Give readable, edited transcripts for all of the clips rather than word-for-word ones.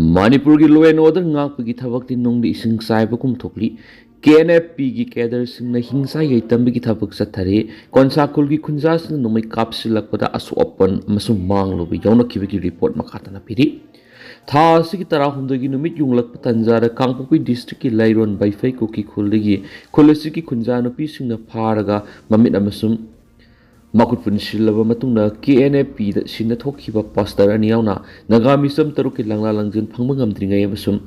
Manipur ki law and order ngak ki thabak tin nong di ising sai bakum thokli KNFP ki cadre sing na hingsa yai tambi ki thabak sathare konsa kul ki khunja sing nomai kapsilak pada asu open masum mang lo bi yawna ki report makata na piri tha si ki tara humdo gi numit yunglak patanjara kangpokpi district ki lairon Meetei-kuki khuligi khulasi ki khunja no pi sing na pharaga mamit amasum makut punsilaba matungna KNFP da sinna thokhiba poster aniyauna Naga misam taruk ki langla langjin phangba ngamdringai amasum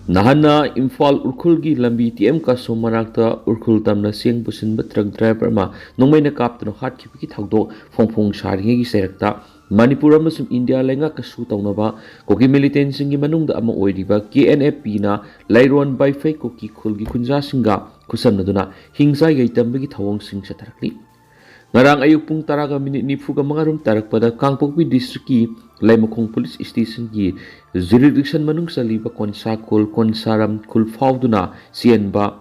nahana Imphal urkhulgi lambi TM ka somarakta urkhul tamna seng pusinba truck driver ma nongmaina kaptano hat khipiki thagdo phongphong sharingi gi serakta Manipur amasum India lenga kasu tawnaba koki militant singi manungda ama oiriba KNFP na lairon Meetei-kuki khulgi khunja singa khusamnaduna hingsa yaitambagi thawong sing satharakli ngarang ayuk pung taraga minit nifuga mangarum tarakpada kangpokpi district ki laimakong police station ki jurisdiction manung saliba konsa kul konsaram kul fauduna sienba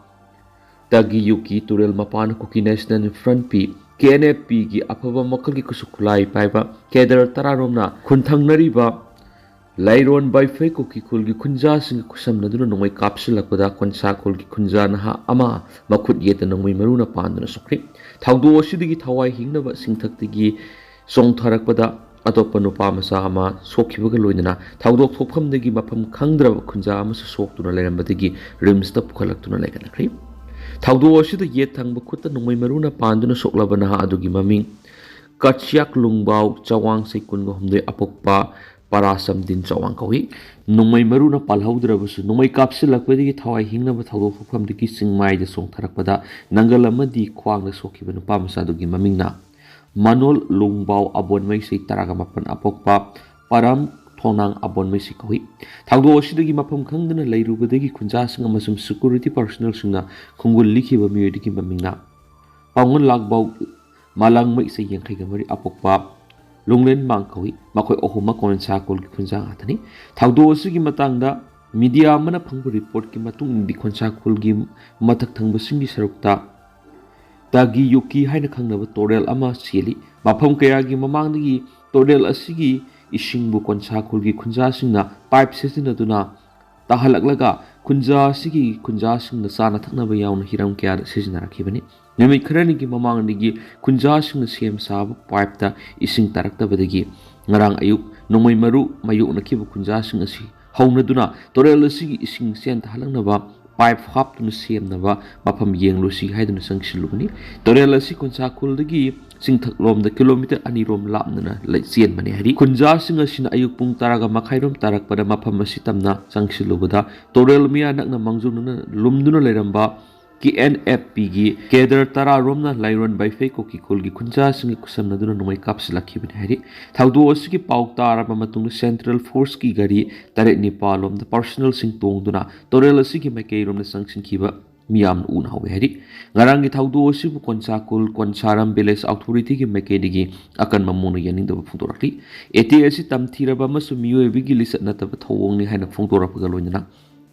tagi yuki turel mapan kuki national front pi KNFP ki afaba makal ki kusukulai paiba kedar tararomna khunthang nariba lairon Meetei-kuki khulgi khunja sing kusamnaduna nongmai kapsilakpada konsa kul ki khunja na ama makut yeta nongmai maruna panduna sokri thawdo asidigi thawai hingnaba singthaktigi songtharakpada atopa nupa masa ama sokhibaga loinana thawdok thokphamdagi mafam khangdraba khunja ama soktuna leirambadagi rimsta pukhalakuna leganakri thawdo asida yet thangba khutta nongmai maruna panduna soklabana adugi maming kachyak lungbau chawang seikun gomde apokpa parasam din chawang kawi nongmai maruna palhaudrabasu nongmai kapsilakpadagi thawai hingnaba thawdok thokphamdagi singmai da songtharakpada nangal amadi khwangda sokhiba nupa masa adugi mamingna manol lungbau abonmai sei taraga mapan apokpa param thonang abonmai sei kawi thawdo asidagi mafam khangdana leirubadagi khunja sing amasum security personnel singna khungul likhiba miyodigi mamingna pangon lagbau malang mai sei yengkhaiga mari apokpa lunglen mang kawi makoi ohuma konsa kol ki khunja atani thawdo asigi matangda media mana phangbu report ki matung di konsa kol gi mathak thangba singi sarukta tagi yuki haina khangnaba torel ama seli mafam kaya gi mamangdagi torel asigi isingbu konsa kol gi khunja singna pipe sesinaduna tahalaklaga khunja sigi khunja singna sana thaknaba yauna hiram kya sejinarakhibani nemi kharani gi mamangdagi khunja singna sem sab pipe ta ising taraktabadagi ngarang ayuk nongmai maru mayuk nakhiba khunja sing asi haunaduna torel asigi ising sen tahalangnaba pipe haptuna semnaba mafam yenglosi haiduna sangsilubani torel asi konsa kuldagi singthaklomda kilometer anirom lapnana laicien mani hari khunja sing asina ayuk pung taraga makhairom tarakpada mafam asi tamna sangsilubada torel miya nakna mangjununa lumduna leiramba KNFP gi kedar tara romna lairon Meetei-kuki khulgi khunja singi kusamnaduna nomai kapsilakibani hari thawdo asigi pauk taraba matungna central force ki gari tare nepalom da personal sing tongduna torel asigi maikei romna sangsinkhiba miyam un hawe hari ngarangi thawdo asibu konsa kul konsaram village authority gi maikei digi akan mamuna yaning da phungtorakli eti asi tamthiraba masu miyo bigi lisat nataba thawong ni haina phungtorapaga loinana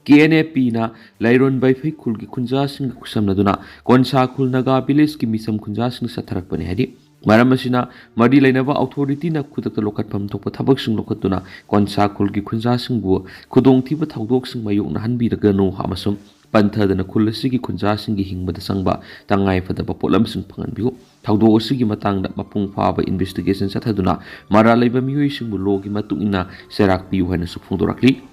KNFP na lairon Meetei khulgi khunja sing kusamnaduna konsa khul Naga village ki misam khunja sing satharakpani hadi maramasina madi lainaba authority na khudakta lokatpham thokpa thabak sing lokatuna konsa khulgi khunja sing bu Khudong thiba thawdok sing mayuk na hanbiraga no hamasum panthadana khullasigi khunja sing gi hingbada sangba tangai fadaba polam sing phanganbiu thawdo asigi matangda mapung phaba investigation sathaduna mara leiba miyoi sing bu logi matungina serak piu hana su phungdorakli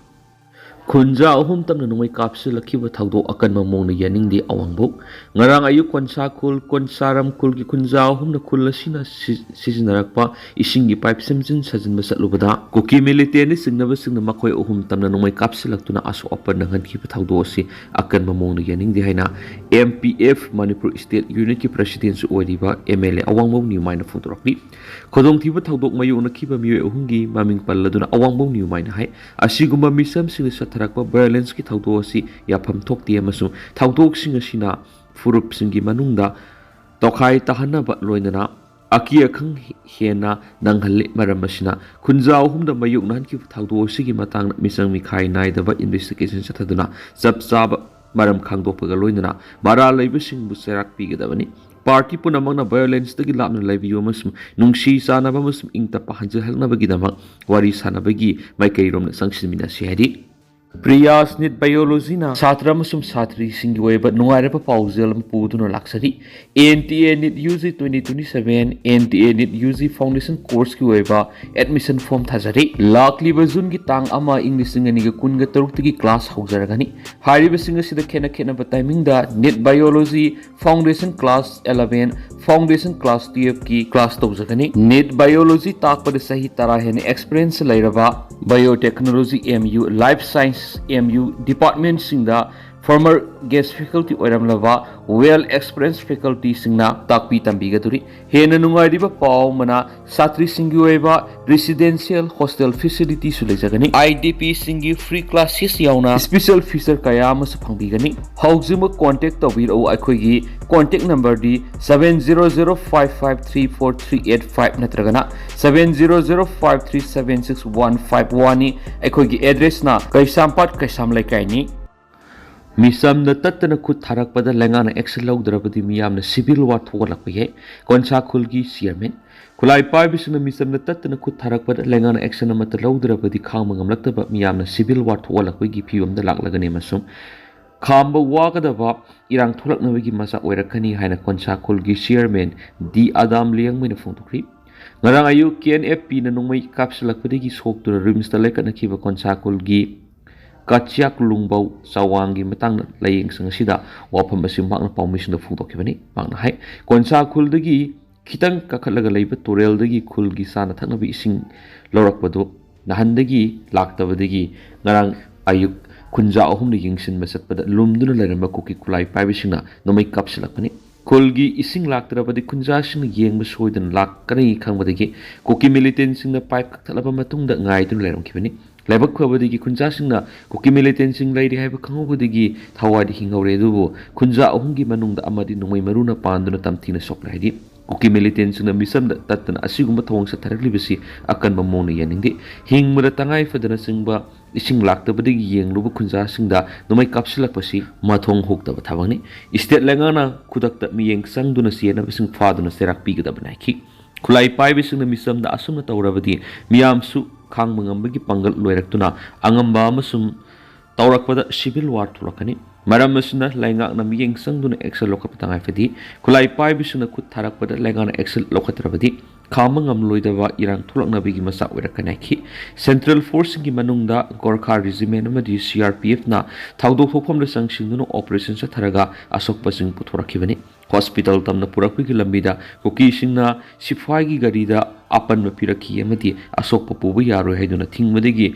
khunja ahum tamna nongmai kapsilakhiba thawdo akan mamongna yaningdi awangbo ngarang ayuk konsa kul konsaram kulgi khunja ahum na kullasina sijinarakpa isingi pipe semjin sajinba satlubada kuki military singnaba singna makhoi ahum tamna nongmai kapsilaktuna asu open nangan khiba thawdo asi akan mamongna yaningdi haina MPF Manipur State Unit ki president su oiriba MLA awangbo ni maina photography Khudong thiba thawdok mayuna khiba miyo ahumgi maming palladuna awangbo ni maina hai asiguma misam sing rakpa violence ki thawdo asi yapam thokti amasu thawdok sing asina furup singi manungda tokhai tahanaba loinana akia khang hena nanghalle maram asina khunja humda mayuk nan ki thawdo sigi matang misang mikhai nai daba investigation sathaduna chap chaba maram khangdokpaga loinana mara leiba sing bu serak pi gadabani Party punamangna violence tagi lapna laibiyo amasum nungsi sanaba amasum ingtapa hanjalhalnabagidamak wari sanabagi maikairomna sangsinminasi hadi Priyas nit biology na satra amasum satri singi oiba nungairaba pauzel puduna laksari NTA nit UG 2027 NTA nit UG foundation course ki oiba admission form thajari lakliba jun ki tang ama english ngani ga kunga taruk tagi class haujaragani hariba singa sida khena khena ba timing da nit biology foundation class 11 foundation class 12 ki class tawjagani nit biology takpada sahi tara hen experience lairaba biotechnology MU life science MU department singda former guest faculty oiramlava well experienced faculty singna takpi tambigaduri hena nungairiba paw mana satri singi oiba residential hostel facility sulejagani IDP singi free classes yauna special feature kaya mas phangbigani haujima contact tawiro aikogi contact number di 7005534385 natragana 7005376151 aikogi address na kaisampat kaisam laikai ni Misam na tatana khut tharakpada lengana action lawdrabadi miyamna civil war thogalakpaye konsa khulgi chairman khulai paibisuna misam na tatana khut tharakpada lengana action amata lawdrabadi khangma ngamlaktaba miyamna civil war thogalakpagi phiyomda laklagani masum khamba wagadaba irang tholaknabagi masa oirakani haina konsa khulgi chairman D Adam Liangmina phongthokri ngarang ayu KNFP na nongmei kapsalakpadagi soktuna rimsta lekana khiba konsa khulgi Kachyak lungbau sawangi matang laying sang sida wapam asim makna paumising da phungtok kibani makna hai konsa khuldagi khitang kakhalaga leiba torel dagi khulgi sana thaknabi ising lorak badu nahandagi laktabadagi ngarang ayuk kunja ahum ni yingsin masatpada lumduna leramba kuki kulai paibisingna nomai kapsilakani khulgi ising laktrabadi kunja sing yengba soidan lakkani khangbadagi kuki militant singna pipe kaktalaba matungda ngaidun leram kibani Laibak kwabadigi kunja singna kuki militant sing lairi haiba khangobadigi thawadi hingawre dubu kunja ahumgi manungda amadi nungmai maruna panduna tamthina sokla haidi kuki militant singna misamda tatana asigumba thawang sa tharaklibasi akan mamona yaningdi hingmura tangai fadana singba ising laktabadigi yenglubu kunja singda numai kapsilakpasi mathong hoktaba thawangni state lengana khudakta miyeng sangduna siena bising faduna serak pigadaba naiki khulai paibisingna misamda asumna tawrabadi miyamsu khang mangambagi pangal loiraktuna angamba amasum tawrakpada civil war thulakani maram asuna laingak na miyeng sangduna excel lokaptangai fadi khulai paibisuna khut tharakpada laingana excel lokatrabadi khamangam loidaba irang thulaknabigi masa oirakani khi central force gi manungda gorkha regiment amadi CRPF na thawdo phofam le sangsingduna operation sa tharaga asok pasing puthorakibani hospital tamna purakpigi lambida koki singna sifai gi garida apan mapirakhi amadi asok papubu yaro haiduna thingmadigi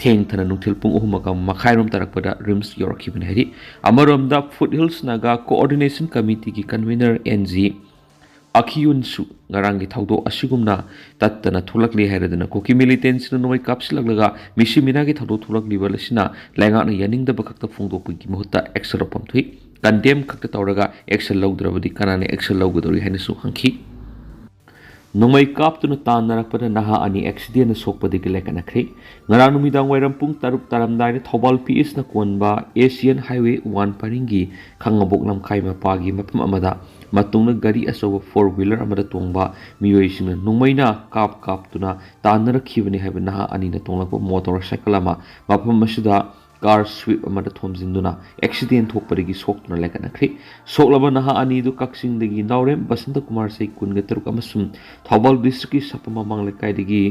theng thana nungthil pung uhumaka makhairom tarakpada rims yorakibani hari amaromda foothills naga coordination committee gi convener NG Akiyunsu ngarangi thawdo asigumna tattana thulakli hairadana koki militants na nomai kapsilaglaga misimina gi thawdo thulakli balasina laingana yaningda bakakta phongdopigi mahutta excel pamthui condemn kakta tawraga excel lawdrabadi kanane excel lawgadori hainasu hangki Nomai kaptuna tanarakpada naha ani accident na sokpadigi lekanakri ngarang numidang wairam pung taruk taramdai Thobal PS na konba Asian Highway 1 paringi khangabok lamkai mapagi mapam amada matungna gari asoba 4-wheeler amada tongba miyoisina nungmaina kaptuna tanarakhibani haiba naha ani na tonglakpa motorcycle ama mapam masida car sweep amada thomjinduna accident thokparigi soktuna lekanakri soklaba naha ani du kaksingdagi naurem Basanta Kumar sai kunga taruk amasum Thobal district ki sapama manglekai dagi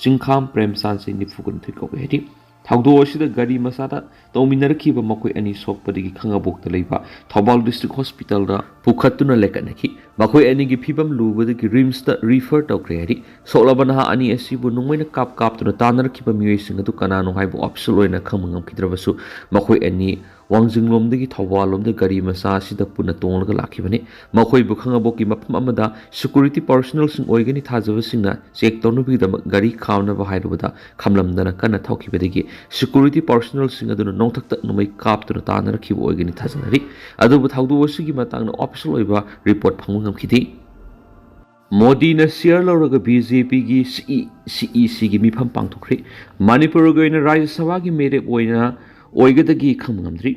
Singkham Premsan sai nifugun thikau hedi thawdo asida gari masada tawminarkhiba makoi ani sokpadigi khangabokta leiba Thobal district hospital da pukhatuna lekanaki makoi ani gi phibam lubadagi rims ta refer tawkre hedi soklaba naha ani asibu nungmaina kaptuna tanarkhiba miyoising adu kanano haibu optional oina khamangam khidrabasu makoi ani wangjinglomdagi Thawalomda gari masa sida puna tonglaga lakhibani makoi bu khangabokki mapam amada security personnel sing oigani thajabasingna check tawnubigidama gari khawnaba hairubada khamlamdana kana thawkibadagi security personnel sing aduna nongthakta numai kaptuna tanarkhiba oigani thajanari adubu thawdu wasigi matangna official oiba report phangmangam khidi Modi na share lawraga BJP gi CEC gi mifam pangthokri Manipur goina Rajya Sabha gi merek oina oigadagi khamngamdri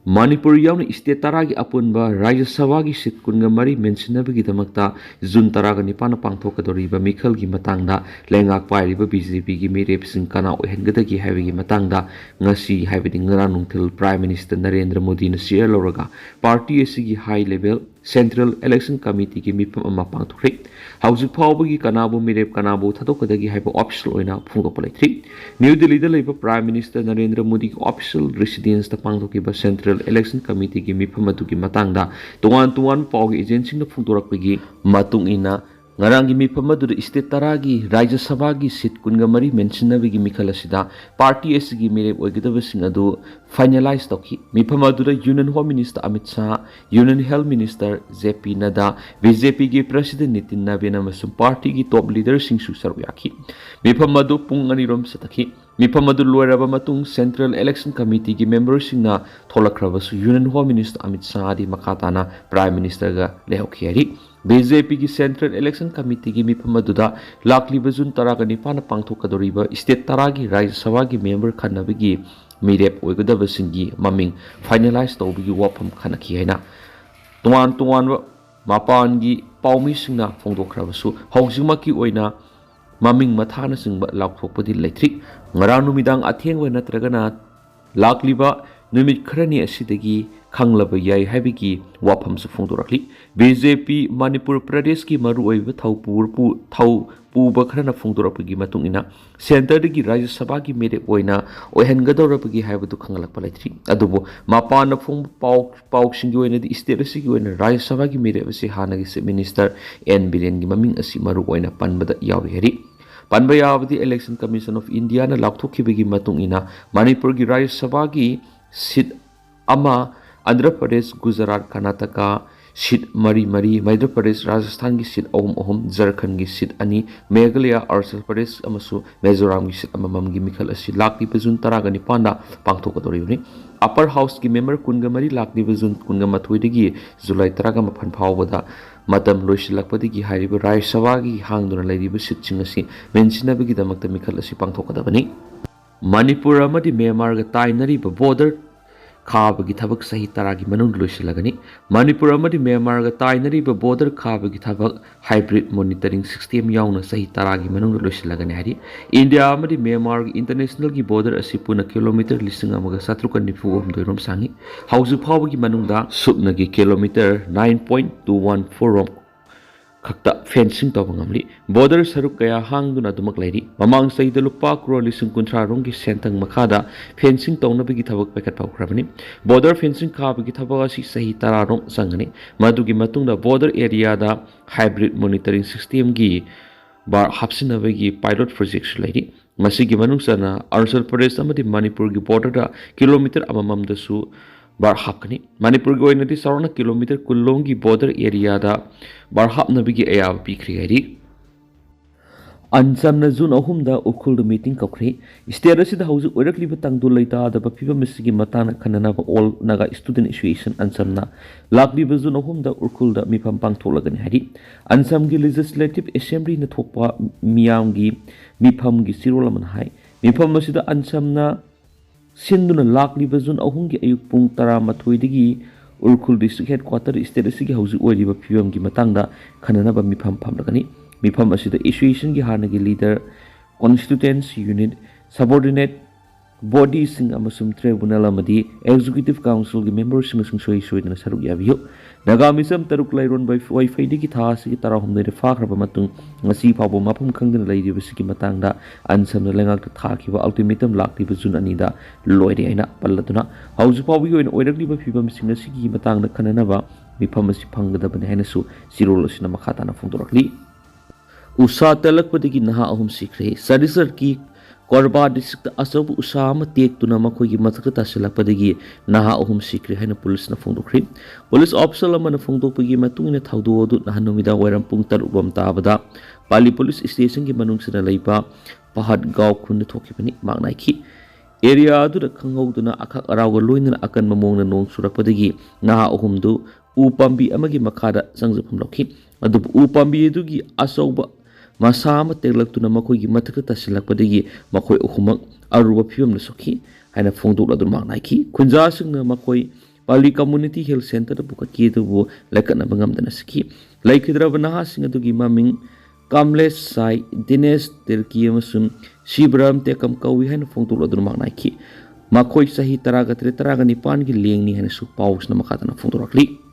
Manipur yauna state taragi apunba Rajya Sabha gi sit kunga mari mentionabagi damakta June taraga nipana pangthokadoriba mikhal gi matangda lengak pairiba BJP gi mirep sing kana ohengadagi haibagi matangda ngasi haibadi ngarang nungthil Prime Minister Narendra Modi na share loraga party asigi high level Central Election Committee gi mipam ama pangthokre hauju phawbagi kanabu mirep kanabu thadokadagi haiba official oina phungdokpa leithri New Delhi da leiba Prime Minister Narendra Modi gi official residence ta pangthokiba Central Election Committee gi mifam adugi matangda tungan pawgi agency na phungdorakpagi matung ina ngarang gi mifam adu state taragi Rajya Sabha gi seat kunga mari mentionabagi mikhal asida party asigi mirep oigidaba sing adu finalize tokhi mifam adu Union Home Minister Amit Shah Union Health Minister JP Nada BJP gi President Nitin Nabin amasung party gi top leaders sing su saru yakhi mifam adu pung anirom satakhi mifam adu loiraba matung Central Election Committee gi members singna tholakrabasu Union Home Minister Amit Shah di makatana Prime Minister ga lehokhiari BJP gi Central Election Committee gi mifam aduda lakliba June taraga nipana pangthokadoriba state taragi Rajya Sabha gi member khanabagi mirep oigadaba singi maming finalize tawbigi wafam khanaki haina tungan mapan gi pawmi singna phongdokrabasu hawjingmaki oina maming mathana singba laukthokpadi leithrik ngarang numidang athengwa natragana lakliba numit kharani asidagi khanglaba yai haibigi wafam su phongdorakli BJP Manipur Pradesh ki maru oiba thau puba kharana phongdorakpagi matung ina center dagi Rajya Sabha gi mere oina ohengadorapagi haibadu khangalakpa leithri adubo mapana phong pau singi oina di state asigi oina Rajya Sabha gi mere ase hanagi minister N Biren gi maming asi maru oina panbada yawi heri Panba yawadi Election Commission of India na laukthokibagi matung ina Manipur gi Rajya Sabha gi seat ama Andhra Pradesh Gujarat Karnataka seat mari Madhya Pradesh Rajasthan gi seat ahum Jharkhand gi seat ani Meghalaya Arunachal Pradesh amasu Mizoram gi seat amamam gi mikhal asi lakli June taraga nipanda pangthokadoribani Upper House gi member kunga mari lakli June kunga mathoidagi July taraga maphan phawbada matam loisilakpadagi hariba Rajya Sabha gi hangduna leiriba seat sing asi mentionabagi damakta mikhal asi pangthokadabani Manipur amadi Myanmar ga tainariba border Kabagi Tabak Sahi Taragi Manung Lusilagani, Manipur amadi Myanmar ga tainariba border Kabagi Tabak hybrid monitoring system yauna Sahi Taragi Manung Lusilagani hari, India amadi Myanmar international gi border asipuna kilometer listing amaga satrukan nifu doirom sangi, Hausu Pawagi Manungda subnagi kilometer 9.214 Kakta fencing tawangamli border saruk kaya hangduna dumak lairi mamang saida lupa crore lisung kuntra rongi sentang makada fencing tawnabagi thabak pakat pawkrabani border fencing kabagi thabak asi sahi tararong sangani madugi matungda border area da hybrid monitoring system gi bar hapsinabagi pilot project lairi masigi manungsana Arunachal Pradesh amadi Manipur gi border da kilometer amamam da su bar hapkani Manipur gi oinadi sarona kilometer kullong gi border area da bar hapnabigi ayab pikri hari Ansamna June ahumda ukhul meeting kakri state asida hauju oirakliba tangdu leita da bapiba misigi matana khanana all Naga student association ansamna lakliba June ahumda ukhul da mipam pangtholagani hari ansam gi legislative assembly na thokpa miyam gi mipam gi sirolaman hai mipam asida ansamna sinduna lakliba June ahumgi ayuk pung tara mathoidagi Urkhul district headquarter state asigi hauju oiriba pibam gi matangda khanana ba mipam phamlagani mifam asida association gi hanagi leader constituency unit subordinate body sing amasum tribunal amadi executive council gi members sing soi soidana saruk yabiyo Naga misam taruk lairon by wifi digi tha sigi tarahum de fakraba matung ngasi phabo mapum khangdana leiriba sigi matangda ansam na lengak tha khiba ultimatum lakliba June anida loire aina palladuna hauju pawbi oin oirakliba phibam sing sigi matangda khananaba mifam asi phanggadabane haina su sirol asina makhatana phungdorakli Usa talakpadagi naha ahum sikre Sadisar ki Korba district asabu usama tek tuna makhoi gi mathakta tasilakpadagi naha ahum sikre haina police na phongdokri police officer lamana phongdokpagi matungina thaudo du nahanumida wairam pung tarubam tabada Pali police station gi manungsina leipa Pahad gaw khun thokibani maknaiki area adu da khanghawduna akhak arawga loinana akan mamongna nong surakpadagi naha ahum du upambi amagi makhada sangjapum lokhi adu upambi dugi asauba Masama teglaktuna makhoi gi mathakta tasilakpadagi makhoi uhumak aruba phibam na sokhi haina phongdok ladun maknaiki khunja singna makhoi Pali Community Health Center Bukaki to Lakanabangam Danasiki. Like Hidrabanaha Singatugi Maming, Kamles Sai, Dines Terki Masum, Shibram Tekam Kawihan Fontuladrumak Nike. Makoi Sahi Taraga Tretaraga Nipan Giling Nihan Su Paus Namakatana Fonturakli.